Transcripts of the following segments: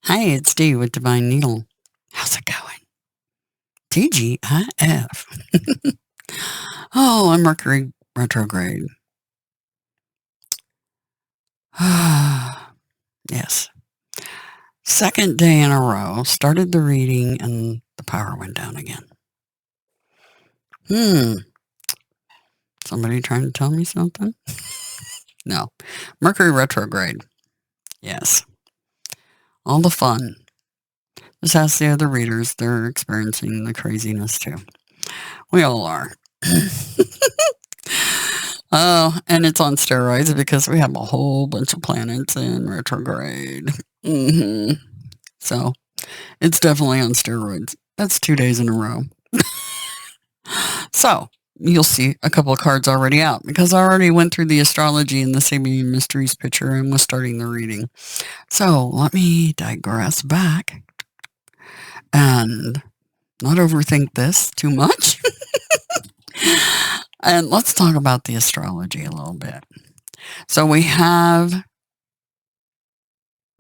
Hi, it's Dee with Divine Needle. How's it going? TGIF. Oh, I'm Mercury retrograde. Yes. Second day in a row. Started the reading and the power went down again. Somebody trying to tell me something? No. Mercury retrograde. Yes. All the fun. Just ask the other readers. They're experiencing the craziness too. We all are. Oh, and it's on steroids because we have a whole bunch of planets in retrograde. So it's definitely on steroids. That's 2 days in a row. So you'll see a couple of cards already out because I already went through the astrology and the Sabian Mysteries picture and was starting the reading. So let me digress back and not overthink this too much. And let's talk about the astrology a little bit. So we have,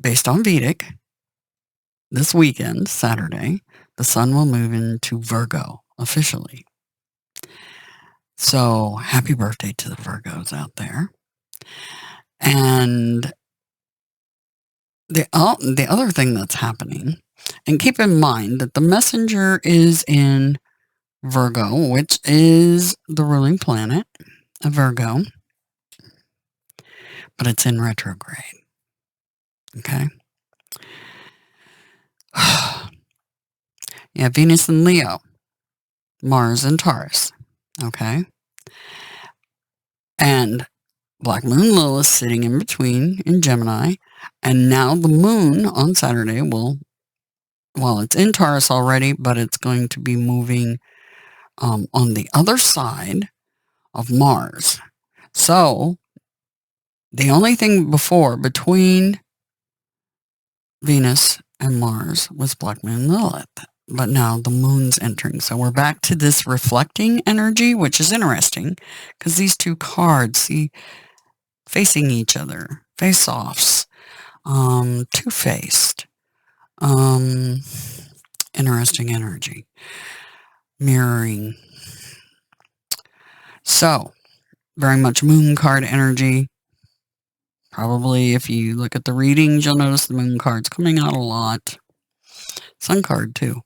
based on Vedic, this weekend, Saturday, the sun will move into Virgo officially. So happy birthday to the Virgos out there. And the other thing that's happening, and keep in mind that the messenger is in Virgo, which is the ruling planet of Virgo, but it's in retrograde. Okay. Yeah, Venus in Leo, Mars in Taurus. Okay. And Black Moon Lilith sitting in between in Gemini. And now the moon on Saturday it's in Taurus already, but it's going to be moving on the other side of Mars. So the only thing between Venus and Mars was Black Moon Lilith. But now the moon's entering. So we're back to this reflecting energy, which is interesting because these two cards see facing each other, face-offs, two-faced, interesting energy, mirroring. So very much moon card energy. Probably if you look at the readings, you'll notice the moon card's coming out a lot. Sun card too.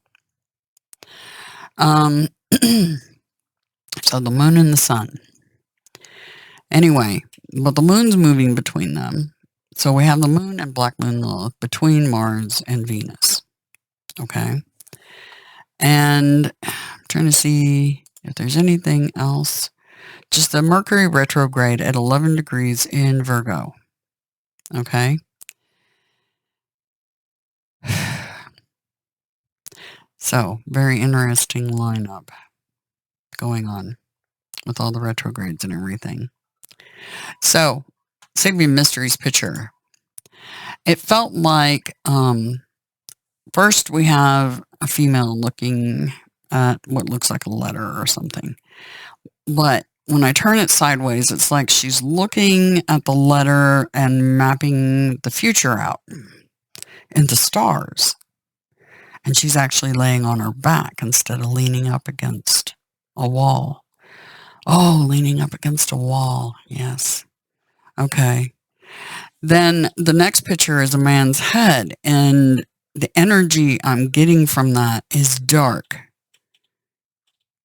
So the moon and the sun. Anyway, but the moon's moving between them. So we have the moon and Black Moon Lilith between Mars and Venus. Okay. And I'm trying to see if there's anything else. Just the Mercury retrograde at 11 degrees in Virgo. Okay. So very interesting lineup going on with all the retrogrades and everything. So, Sabian Mysteries picture. It felt like, first we have a female looking at what looks like a letter or something. But when I turn it sideways, it's like she's looking at the letter and mapping the future out into stars. And she's actually laying on her back instead of leaning up against a wall. Oh, leaning up against a wall. Yes. Okay. Then the next picture is a man's head, and the energy I'm getting from that is dark.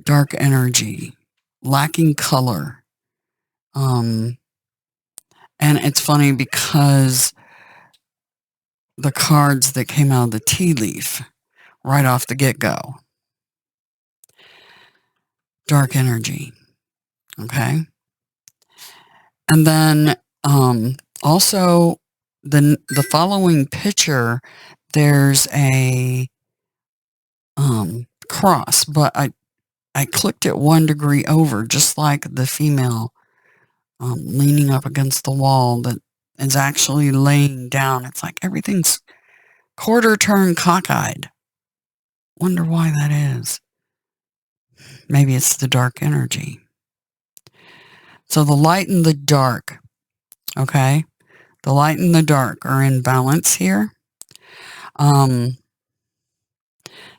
Dark energy, lacking color. And it's funny because the cards that came out of the tea leaf right off the get-go. Dark energy. Okay. And then also the following picture, there's a cross, but I clicked it 1 degree over, just like the female leaning up against the wall that is actually laying down. It's like everything's quarter turn cockeyed. Wonder why that is. Maybe it's the dark energy. So the light and the dark, okay? The light and the dark are in balance here. Um,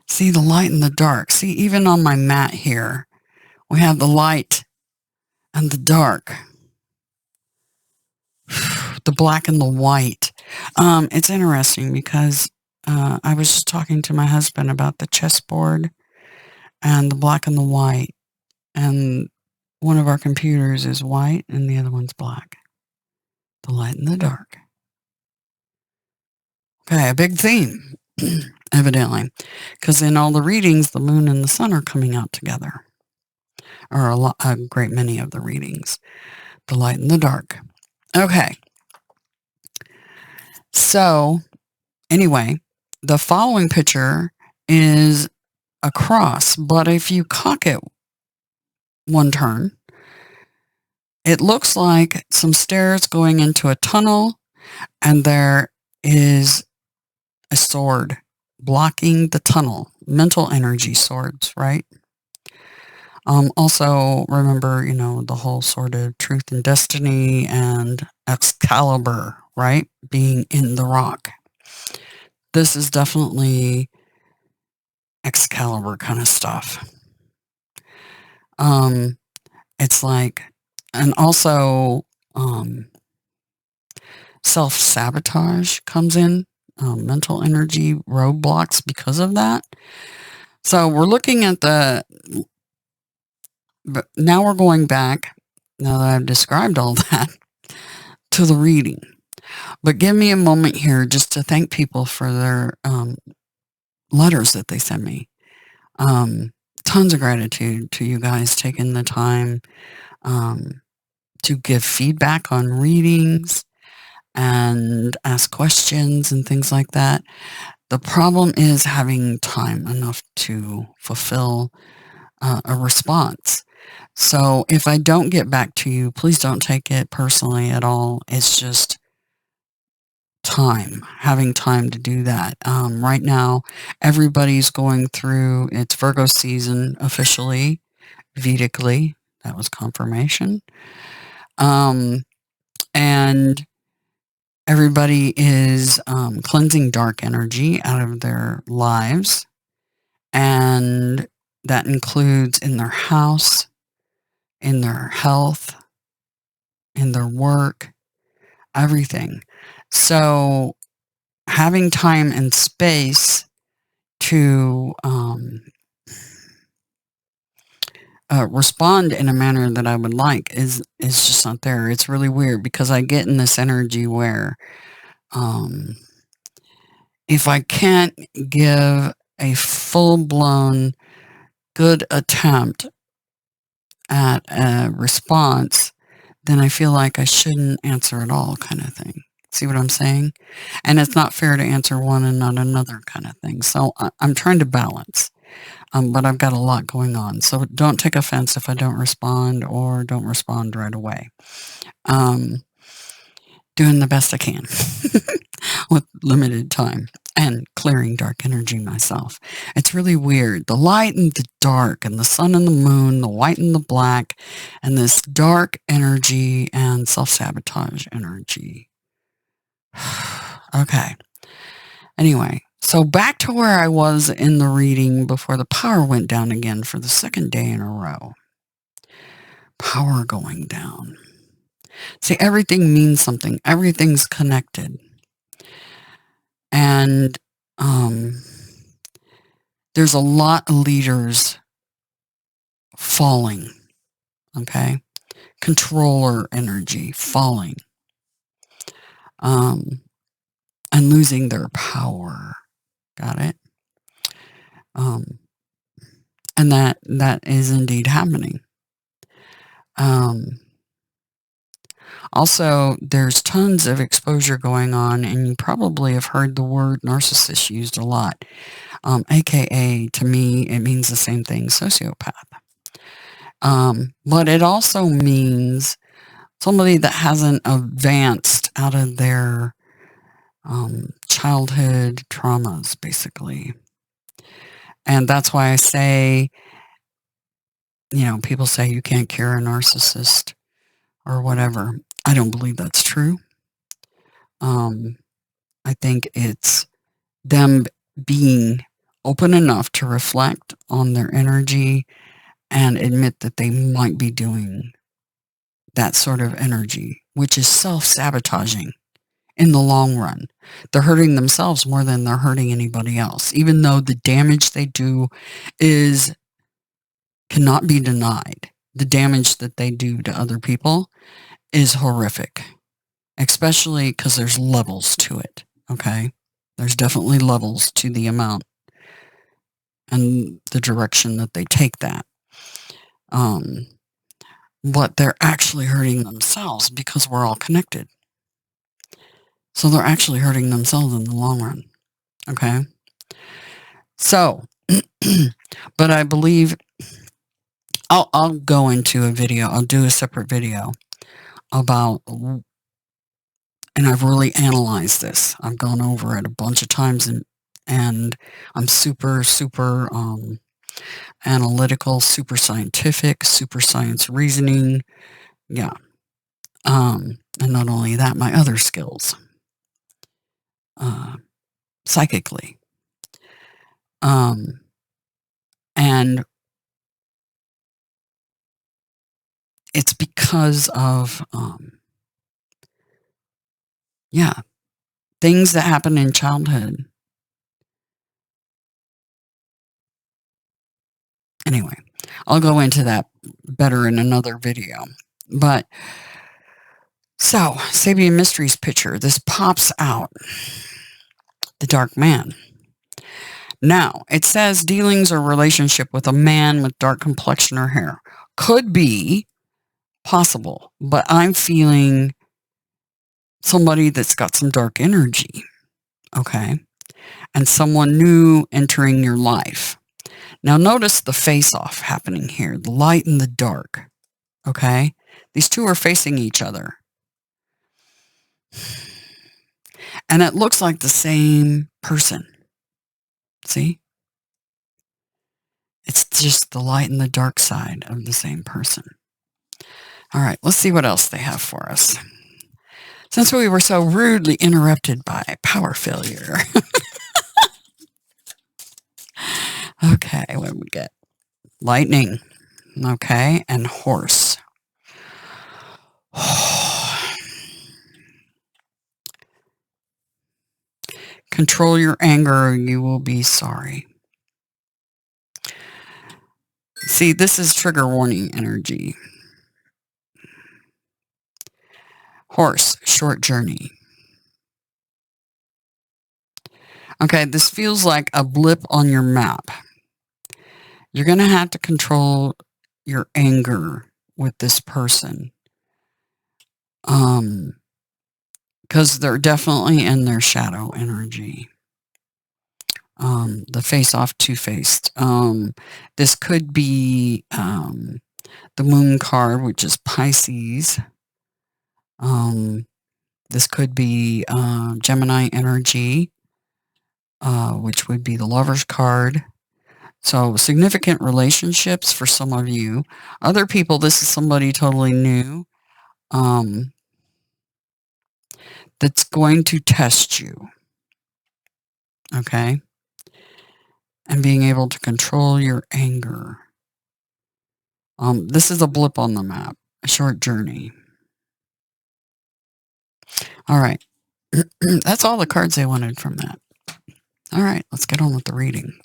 see the light and the dark. See, even on my mat here, we have the light and the dark, the black and the white. It's interesting because I was just talking to my husband about the chessboard and the black and the white. And one of our computers is white and the other one's black. The light and the dark. Okay, a big theme, evidently, because in all the readings, the moon and the sun are coming out together, or a great many of the readings, the light and the dark. Okay, so anyway, the following picture is a cross, but if you cock it one turn, it looks like some stairs going into a tunnel, and there is a sword blocking the tunnel. Mental energy swords, right? Also, remember, the whole sort of truth and destiny and Excalibur, right? Being in the rock. This is definitely Excalibur kind of stuff. It's like, and also self-sabotage comes in, mental energy roadblocks because of that. So we're looking at but now we're going back, now that I've described all that, to the reading. But give me a moment here just to thank people for their letters that they send me. Tons of gratitude to you guys taking the time to give feedback on readings and ask questions and things like that. The problem is having time enough to fulfill a response. So if I don't get back to you, please don't take it personally at all. It's just having time to do that. Right now, everybody's going through, it's Virgo season officially, Vedically. That was confirmation. And everybody is cleansing dark energy out of their lives. And that includes in their house, in their health, in their work, everything. So having time and space to respond in a manner that I would like is just not there. It's really weird because I get in this energy where if I can't give a full-blown good attempt at a response, then I feel like I shouldn't answer at all, kind of thing. See what I'm saying? And it's not fair to answer one and not another, kind of thing. So I'm trying to balance, but I've got a lot going on. So don't take offense if I don't respond or don't respond right away. Doing the best I can with limited time and clearing dark energy myself. It's really weird. The light and the dark and the sun and the moon, the white and the black, and this dark energy and self-sabotage energy. Okay. Anyway, so back to where I was in the reading before the power went down again for the second day in a row. Power going down. See, everything means something. Everything's connected. And there's a lot of leaders falling, okay? Controller energy falling, and losing their power. Got it? And that is indeed happening. Also, there's tons of exposure going on, and you probably have heard the word narcissist used a lot. AKA, to me, it means the same thing, sociopath. But it also means somebody that hasn't advanced out of their childhood traumas, basically. And that's why I say, people say you can't cure a narcissist or whatever. I don't believe that's true. I think it's them being open enough to reflect on their energy and admit that they might be doing that sort of energy, which is self-sabotaging in the long run. They're hurting themselves more than they're hurting anybody else, even though the damage they do cannot be denied. The damage that they do to other people is horrific, especially because there's levels to it, okay? There's definitely levels to the amount and the direction that they take that. But they're actually hurting themselves because we're all connected. So they're actually hurting themselves in the long run, okay? So, but I believe I'll go into a video. I'll do a separate video about, and I've really analyzed this. I've gone over it a bunch of times, and I'm super analytical, super scientific, super science reasoning. Yeah. And not only that, my other skills, psychically. And it's because of, things that happen in childhood. Anyway, I'll go into that better in another video. But, so, Sabian Mysteries picture, this pops out. The Dark Man. Now, it says dealings or relationship with a man with dark complexion or hair. Could be possible, but I'm feeling somebody that's got some dark energy, okay? And someone new entering your life. Now, notice the face-off happening here, the light and the dark, okay? These two are facing each other. And it looks like the same person. See? It's just the light and the dark side of the same person. All right, let's see what else they have for us. Since we were so rudely interrupted by power failure. Okay, what do we get? Lightning. Okay, and horse. Control your anger or you will be sorry. See, this is trigger warning energy. Horse, short journey. Okay, this feels like a blip on your map. You're going to have to control your anger with this person. Because they're definitely in their shadow energy. The face-off, two-faced. This could be the moon card, which is Pisces. This could be Gemini energy, which would be the Lover's card. So significant relationships for some of you. Other people, this is somebody totally new that's going to test you. Okay? And being able to control your anger. This is a blip on the map, a short journey. All right. That's all the cards I wanted from that. All right, let's get on with the reading.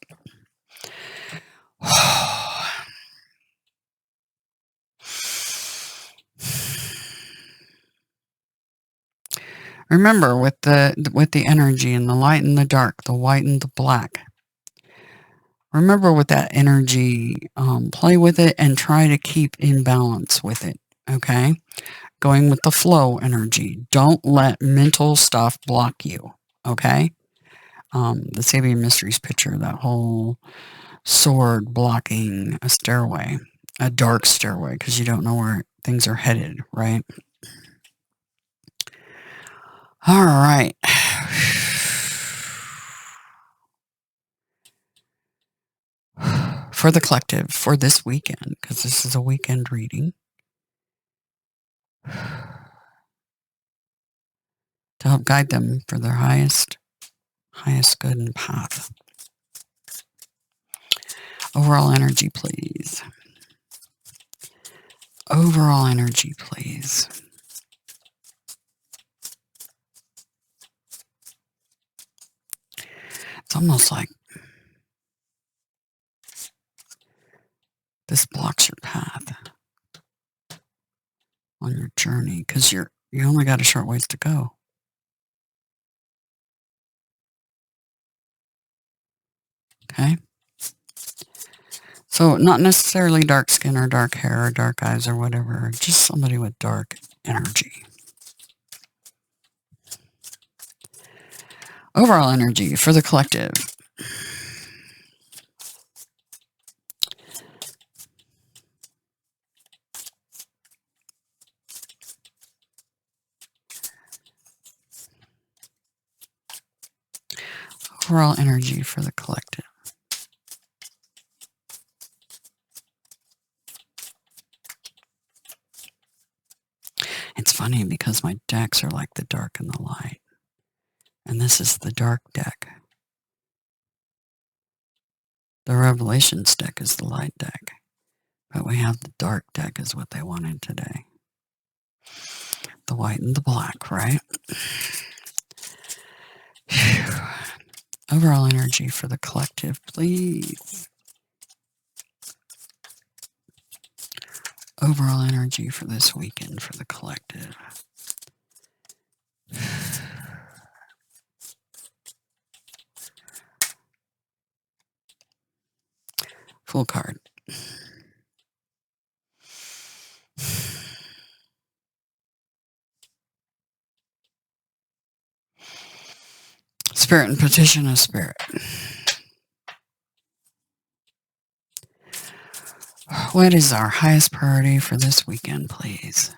Remember, with the energy and the light and the dark, the white and the black. Remember with that energy, play with it and try to keep in balance with it, okay? Going with the flow energy. Don't let mental stuff block you, okay? The Sabian Mysteries picture, that whole sword blocking a stairway, a dark stairway, because you don't know where things are headed, right? All right. For the collective, for this weekend, because this is a weekend reading, to help guide them for their highest highest good and path. Overall energy, please. Overall energy, please. It's almost like this blocks your path on your journey because you only got a short ways to go. Okay? So not necessarily dark skin or dark hair or dark eyes or whatever, just somebody with dark energy. Overall energy for the collective. Overall energy for the collective. It's funny because my decks are like the dark and the light. And this is the dark deck. The Revelations deck is the light deck. But we have the dark deck is what they wanted today. The white and the black, right? Whew. Overall energy for the collective, please. Overall energy for this weekend for the collective. Full card. Spirit and petition of spirit. What is our highest priority for this weekend, please?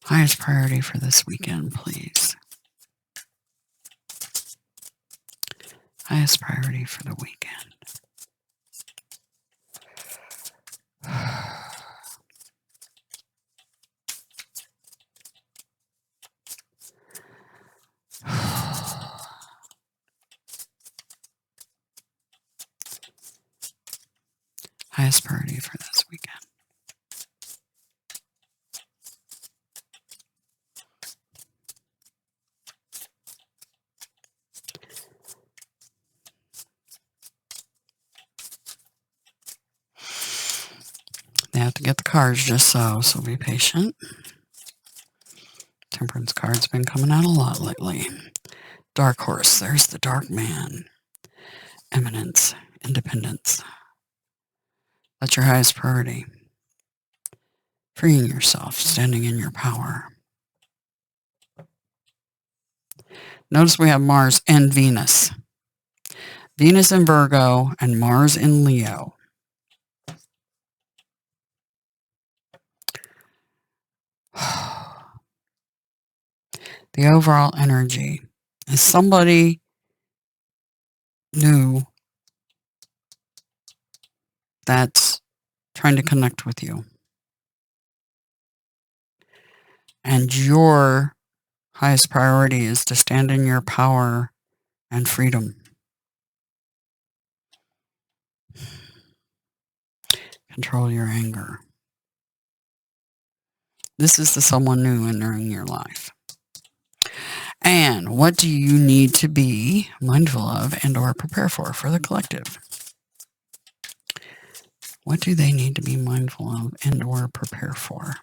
Highest priority for this weekend, please. Highest priority for the weekend. Highest priority for this weekend. They have to get the cards just so be patient. Temperance card's been coming out a lot lately. Dark horse, there's the dark man. Eminence, independence. That's your highest priority. Freeing yourself, standing in your power. Notice we have Mars and Venus. Venus in Virgo and Mars in Leo. The overall energy is somebody new that's trying to connect with you. And your highest priority is to stand in your power and freedom. Control your anger. This is the someone new entering your life. And what do you need to be mindful of and or prepare for the collective? What do they need to be mindful of and or prepare for?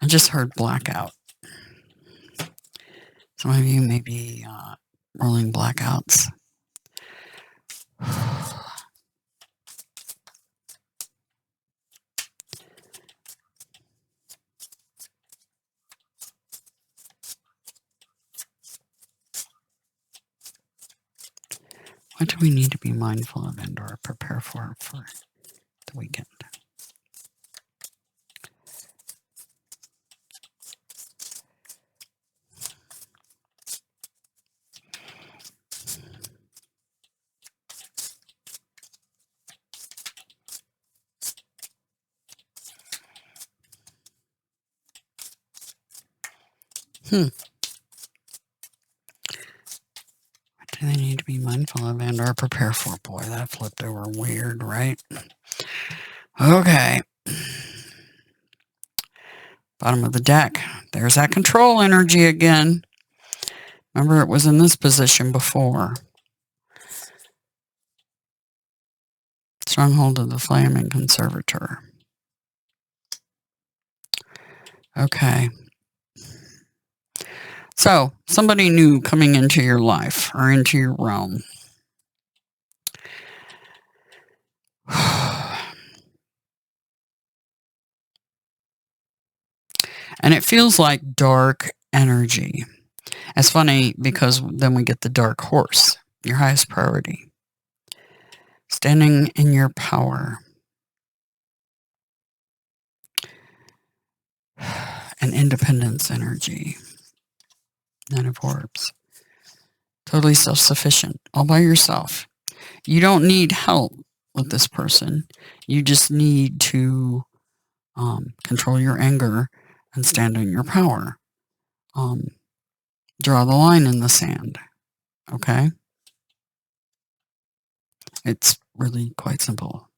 I just heard blackout. Some of you may be rolling blackouts. What do we need to be mindful of and or prepare for the weekend? do they need to be mindful of and or prepare for? Boy, that flipped over weird, right? Okay. Bottom of the deck. There's that control energy again. Remember, it was in this position before. Stronghold of the Flaming Conservator. Okay. So, somebody new coming into your life or into your realm. And it feels like dark energy. It's funny because then we get the dark horse, your highest priority. Standing in your power. And independence energy. Nine of Orbs. Totally self-sufficient, all by yourself. You don't need help with this person. You just need to control your anger and stand in your power. Draw the line in the sand. Okay? It's really quite simple.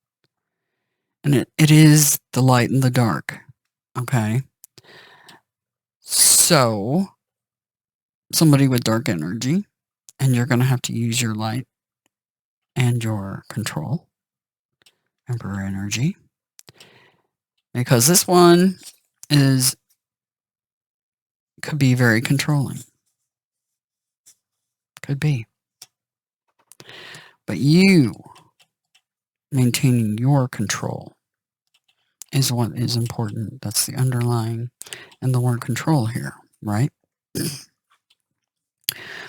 And it is the light and the dark. Okay? So, somebody with dark energy, and you're going to have to use your light and your control. Emperor energy. Because this one could be very controlling. Could be. But you maintaining your control is what is important. That's the underlying and the word control here, right?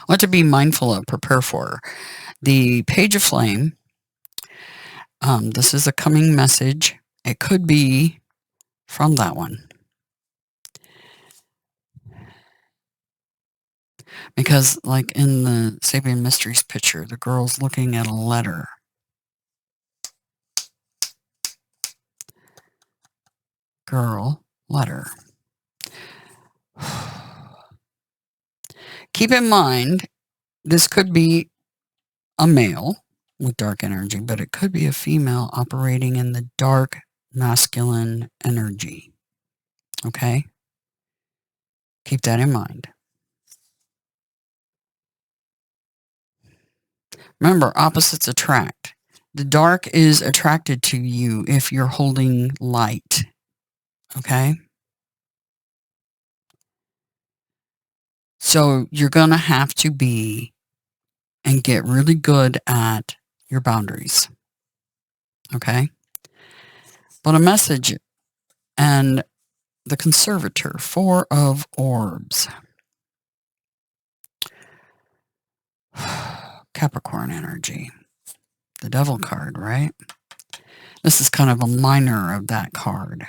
What to be mindful of, prepare for. The Page of Flame. This is a coming message. It could be from that one. Because like in the Sabian Mysteries picture, the girl's looking at a letter. Girl, letter. Keep in mind, this could be a male with dark energy, but it could be a female operating in the dark masculine energy. Okay? Keep that in mind. Remember, opposites attract. The dark is attracted to you if you're holding light. Okay? So you're going to have to be and get really good at your boundaries. Okay? But a message and the Conservator, Four of Orbs. Capricorn energy. The Devil card, right? This is kind of a minor of that card.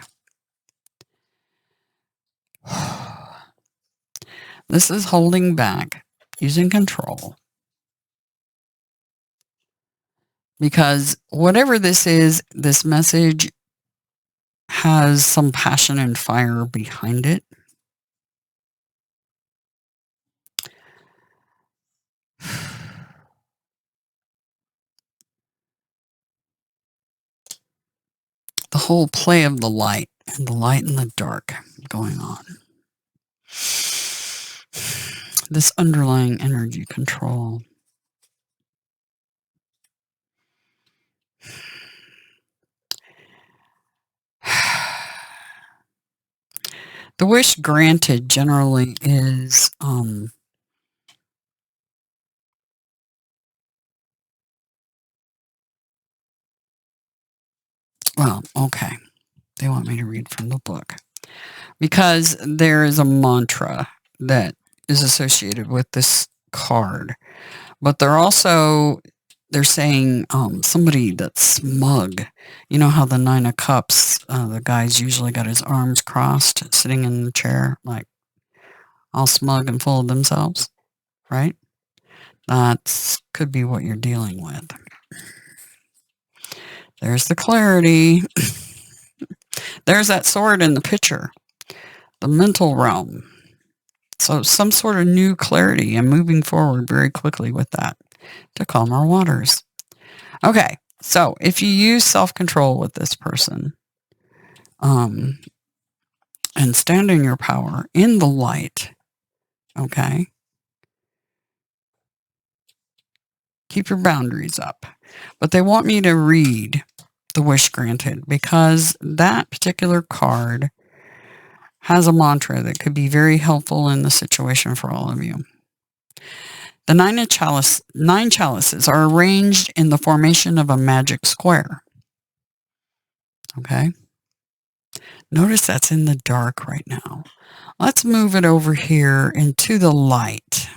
This is holding back, using control. Because whatever this is, this message has some passion and fire behind it. The whole play of the light and the dark going on. This underlying energy control. The wish granted generally is well, okay. They want me to read from the book. Because there is a mantra that is associated with this card. But they're saying somebody that's smug. You know how the Nine of Cups, the guy's usually got his arms crossed, sitting in the chair, like all smug and full of themselves, right? That could be what you're dealing with. There's the clarity. There's that sword in the picture. The mental realm. So some sort of new clarity and moving forward very quickly with that. to calmer waters. Okay, so if you use self-control with this person, and stand in your power in the light, okay, keep your boundaries up. But they want me to read the wish granted because that particular card has a mantra that could be very helpful in the situation for all of you. The nine chalices are arranged in the formation of a magic square. Okay? Notice that's in the dark right now. Let's move it over here into the light.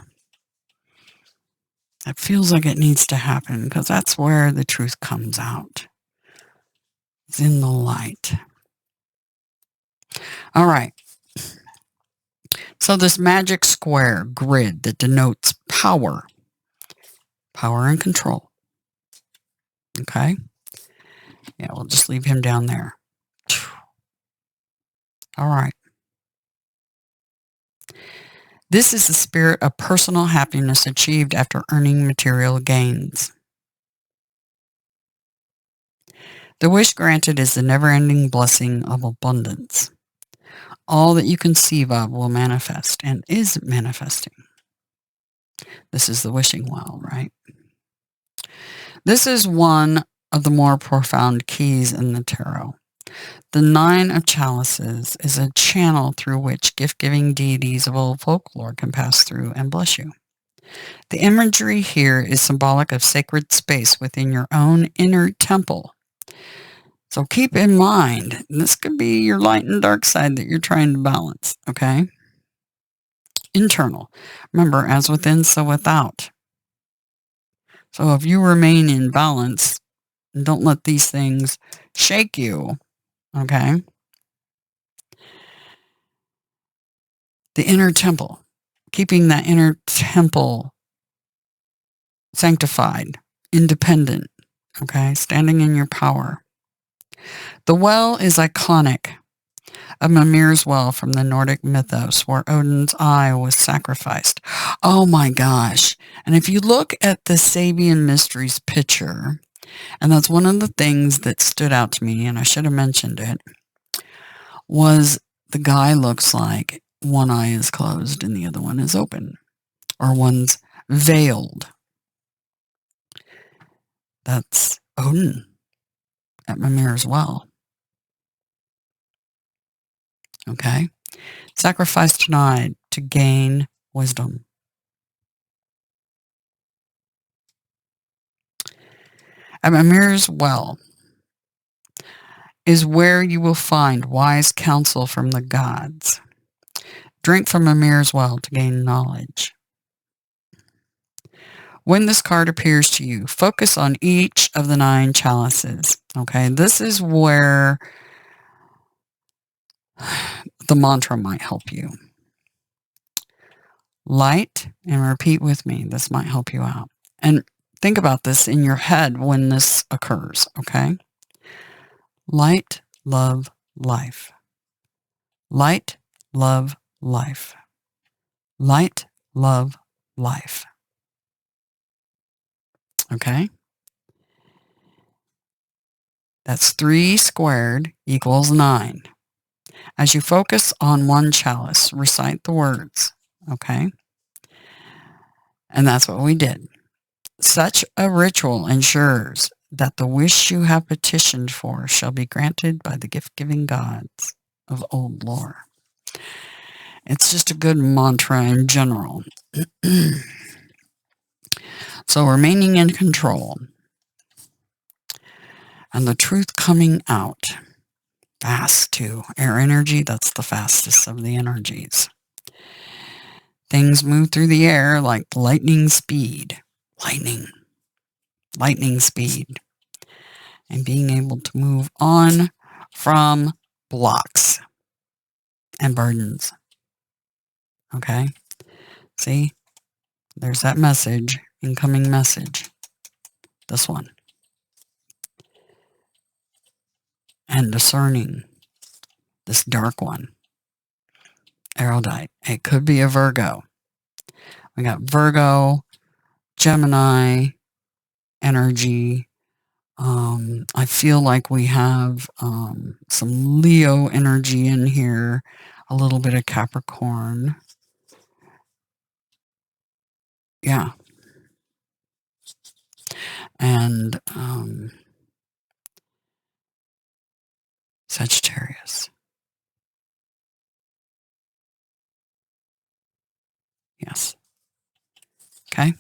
It feels like it needs to happen because that's where the truth comes out. It's in the light. All right. So this magic square grid that denotes power and control. Okay? Yeah, we'll just leave him down there. All right. This is the spirit of personal happiness achieved after earning material gains. The wish granted is the never-ending blessing of abundance. All that you conceive of will manifest and is manifesting. This is the wishing well, right? This is one of the more profound keys in the tarot. The Nine of Chalices is a channel through which gift-giving deities of old folklore can pass through and bless you. The imagery here is symbolic of sacred space within your own inner temple. So keep in mind, this could be your light and dark side that you're trying to balance, okay? Internal. Remember, as within, so without. So if you remain in balance, don't let these things shake you, okay? The inner temple. Keeping that inner temple sanctified, independent, okay? Standing in your power. The well is iconic. A Mimir's well from the Nordic mythos where Odin's eye was sacrificed. Oh my gosh. And if you look at the Sabian Mysteries picture, and that's one of the things that stood out to me, and I should have mentioned it, was the guy looks like one eye is closed and the other one is open, or one's veiled. That's Odin at Mimir's well. Okay? Sacrifice denied to gain wisdom. At Mimir's well is where you will find wise counsel from the gods. Drink from Mimir's well to gain knowledge. When this card appears to you, focus on each of the 9 chalices. Okay, this is where the mantra might help you. Light, and repeat with me. This might help you out. And think about this in your head when this occurs, okay? Light, love, life. Light, love, life. Light, love, life. Okay? That's 3 squared equals 9. As you focus on one chalice, recite the words, okay? And that's what we did. Such a ritual ensures that the wish you have petitioned for shall be granted by the gift-giving gods of old lore. It's just a good mantra in general. So remaining in control and the truth coming out fast too. Air energy, that's the fastest of the energies. Things move through the air like lightning speed. Lightning speed. And being able to move on from blocks and burdens. Okay? See? There's that message, incoming message. This one. And discerning. This dark one. Erudite. It could be a Virgo. We got Virgo, Gemini energy. I feel like we have some Leo energy in here, a little bit of Capricorn. Yeah. And Sagittarius. Yes. Okay.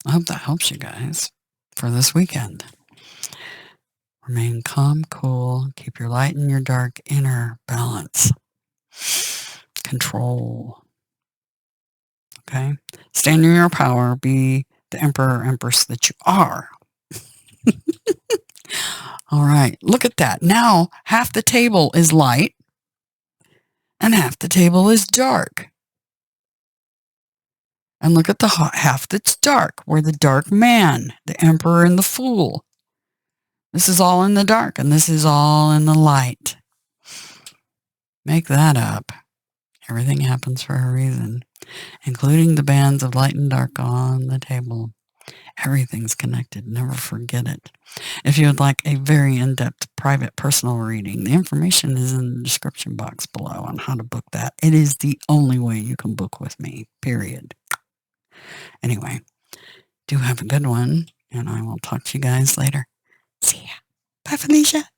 I hope that helps you guys for this weekend. Remain calm, cool, keep your light and your dark inner balance. Control. Okay? Stand in your power. Be the emperor or empress that you are. All right. Look at that. Now half the table is light and half the table is dark. And look at the half that's dark. We're the dark man, the emperor and the fool. This is all in the dark and this is all in the light. Make that up. Everything happens for a reason, including the bands of light and dark on the table. Everything's connected. Never forget it. If you would like a very in-depth private personal reading, the information is in the description box below on how to book that. It is the only way you can book with me, period. Anyway, do have a good one, and I will talk to you guys later. See ya. Bye, Felicia.